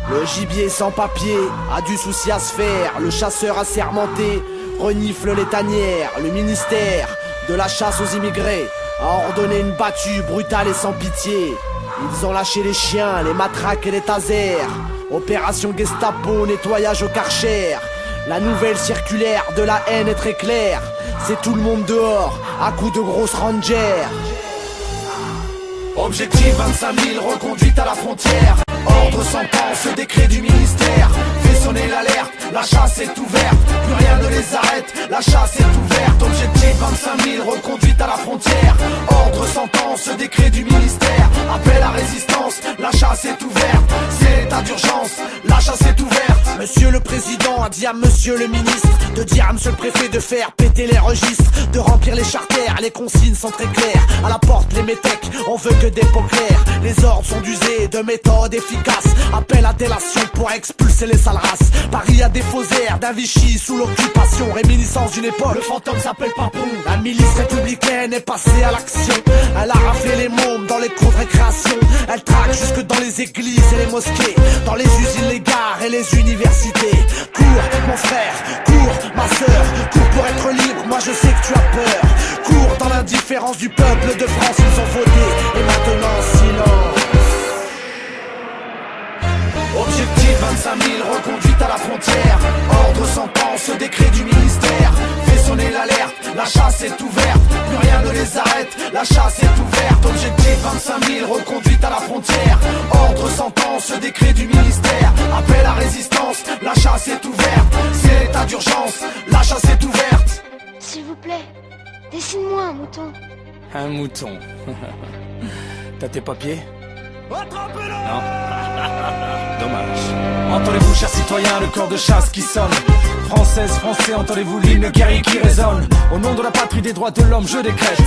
Le gibier sans papier a du souci à se faire. Le chasseur assermenté renifle les tanières. Le ministère de la chasse aux immigrés a ordonné une battue brutale et sans pitié. Ils ont lâché les chiens, les matraques et les tasers. Opération Gestapo, nettoyage au Karcher. La nouvelle circulaire de la haine est très claire. C'est tout le monde dehors, à coups de grosses rangers. Objectif 25 000, reconduite à la frontière. Ordre sans pense, décret du ministère fait sonner l'alerte, la chasse est ouverte. Plus rien ne les arrête, la chasse est ouverte. Objectif 25 000, reconduite à la frontière. Ordre sans pense, décret du ministère. Appel à résistance, la chasse est ouverte. C'est l'état d'urgence, la chasse est ouverte. Monsieur le président a dit à monsieur le ministre de dire à monsieur le préfet de faire péter les registres, de remplir les charters, les consignes sont très claires. À la porte les métèques, on veut que des pots clairs. Les ordres sont usés de méthodes efficaces. Appel à délation pour expulser les sales races. Paris a des faux airs d'un Vichy sous l'occupation. Réminiscence d'une époque, le fantôme s'appelle Papon. La milice républicaine est passée à l'action. Elle a raflé les mômes dans les cours de récréation. Elle traque jusque dans les églises et les mosquées, dans les usines, les gares et les universités. Cours mon frère, cours ma sœur, cours pour être libre, moi je sais que tu as peur. Cours dans l'indifférence du peuple de France, ils ont voté et maintenant silence. Objectif 25 000, reconduite à la frontière. Ordre sans pense, décret du ministère fait sonner l'alerte, la chasse est ouverte. Plus rien ne les arrête, la chasse est ouverte. Objectif 25 000, reconduite à la frontière. Ordre sans pense, décret du ministère. Appel à résistance, la chasse est ouverte. C'est l'état d'urgence, la chasse est ouverte. S'il vous plaît, dessine-moi un mouton. Un mouton. T'as tes papiers? Attrapez-le! Non. Dommage. Entendez-vous, chers citoyens, le corps de chasse qui sonne. Françaises, Français, entendez-vous l'hymne guerrier qui résonne. Au nom de la patrie des droits de l'homme, je décrète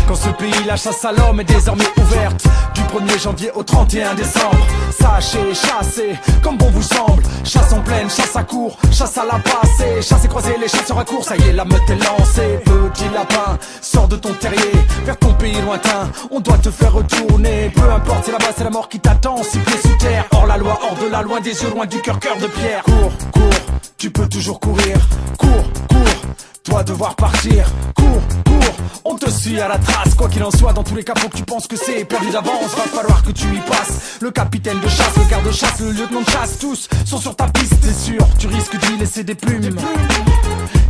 qu'en ce pays, la chasse à l'homme est désormais ouverte. Du 1er janvier au 31 décembre. Sachez, chassez, comme bon vous semble. Chasse en pleine, chasse à court, chasse à la passée. Chasse et croiser les chasseurs à court, ça y est, la meute est lancée. Petit lapin, sors de ton terrier, vers ton pays lointain. On doit te faire retourner. Peu importe, c'est là-bas, c'est la mort qui t'attend. 6 pieds sous terre, hors la loi, hors de la loi, des yeux loin du cœur, cœur de pierre. Cours, cours, tu peux toujours courir. Cours, cours, toi devoir partir. Cours, cours, on te suit à la trace. Quoi qu'il en soit, dans tous les cas, faut que tu penses que c'est perdu d'avance. Va falloir que tu y passes. Le capitaine de chasse, le garde-chasse, le lieutenant de chasse, tous sont sur ta piste, c'est sûr. Tu risques d'y laisser des plumes.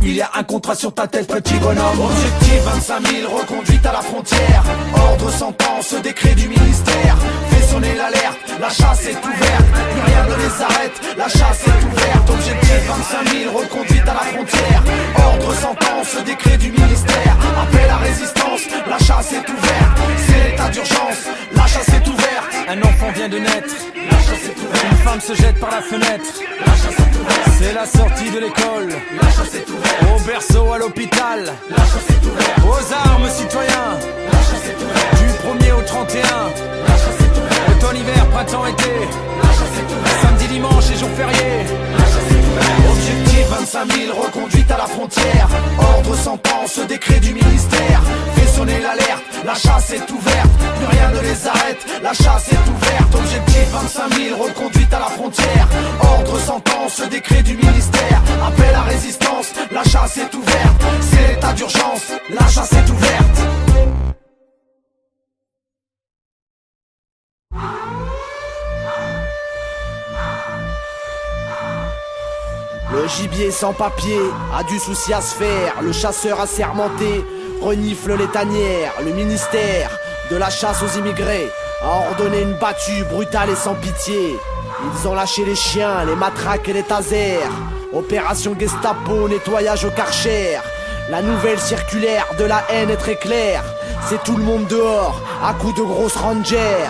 Il y a un contrat sur ta tête, petit bonhomme. Objectif 25 000, reconduite à la frontière. Ordre sans pense, décret du ministère fait sonner l'alerte, la chasse est ouverte. Plus rien ne les arrête, la chasse est ouverte. Objectif 25 000, reconduite à la frontière. Ordre sans pense, décret du ministère. Appel à résistance, la chasse est ouverte. C'est l'état d'urgence, la chasse est ouverte. Un enfant vient de naître, La chasse est ouverte. une femme se jette par la fenêtre. La chasse est ouverte. C'est la sortie de l'école, La chasse est ouverte. au berceau, à l'hôpital, La chasse est ouverte. aux armes citoyens. La chasse est ouverte. Du 1er au 31, La chasse est ouverte. automne, hiver, printemps, été, La chasse est ouverte. samedi, dimanche et jours fériés. La chasse est ouverte. Objectif 25 000, reconduite à la frontière. Ordre sans pense, décret du ministère fait sonner l'alerte, la chasse est ouverte. Plus rien ne les arrête, la chasse est ouverte. Objectif 25 000, reconduite à la frontière. Ordre sans pense, décret du ministère. Appel à résistance, la chasse est ouverte. C'est l'état d'urgence, la chasse est ouverte. Le gibier sans papier a du souci à se faire. Le chasseur assermenté renifle les tanières. Le ministère de la chasse aux immigrés a ordonné une battue brutale et sans pitié. Ils ont lâché les chiens, les matraques et les tasers. Opération Gestapo, nettoyage au Karcher. La nouvelle circulaire de la haine est très claire. C'est tout le monde dehors, à coups de grosses rangers.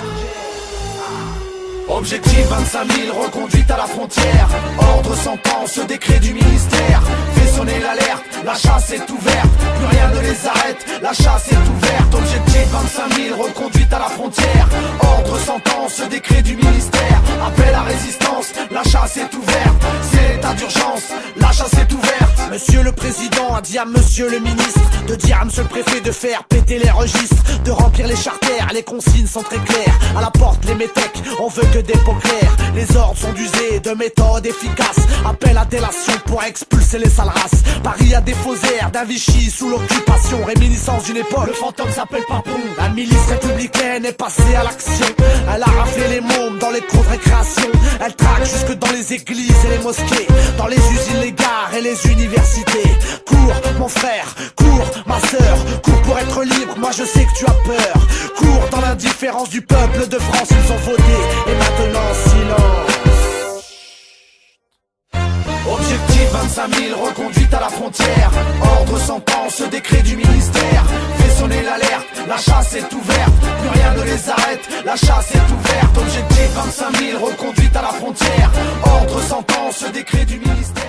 Objectif 25 000, reconduite à la frontière. Ordre sans pense, décret du ministère fait sonner l'alerte, la chasse est ouverte. Plus rien ne les arrête, la chasse est ouverte. Objectif 25 000, reconduite à la frontière. Ordre sans pense, décret du ministère. Appel à résistance, la chasse est ouverte. C'est l'état d'urgence, la chasse est ouverte. Monsieur le président a dit à monsieur le ministre de dire à monsieur le préfet de faire péter les registres, de remplir les charters, les consignes sont très claires. À la porte les métèques, on veut que des pots clairs. Les ordres sont d'user de méthodes efficaces. Appel à délation pour expulser les sales races. Paris a des faux airs d'un Vichy sous l'occupation, réminiscence d'une époque. Le fantôme s'appelle Papon. La milice républicaine est passée à l'action. Elle a raflé les mômes dans les cours de récréation. Elle traque jusque dans les églises et les mosquées, dans les usines, les gares et les universités. Cours mon frère, cours ma sœur, cours pour être libre, moi je sais que tu as peur. Cours dans l'indifférence du peuple de France, ils ont voté et maintenant silence. Objectif 25 000 reconduites à la frontière. Ordre sans ce décret du ministère fait sonner l'alerte, la chasse est ouverte. Plus rien ne les arrête, la chasse est ouverte. Objectif 25 000 reconduites à la frontière. Ordre sans ce décret du ministère.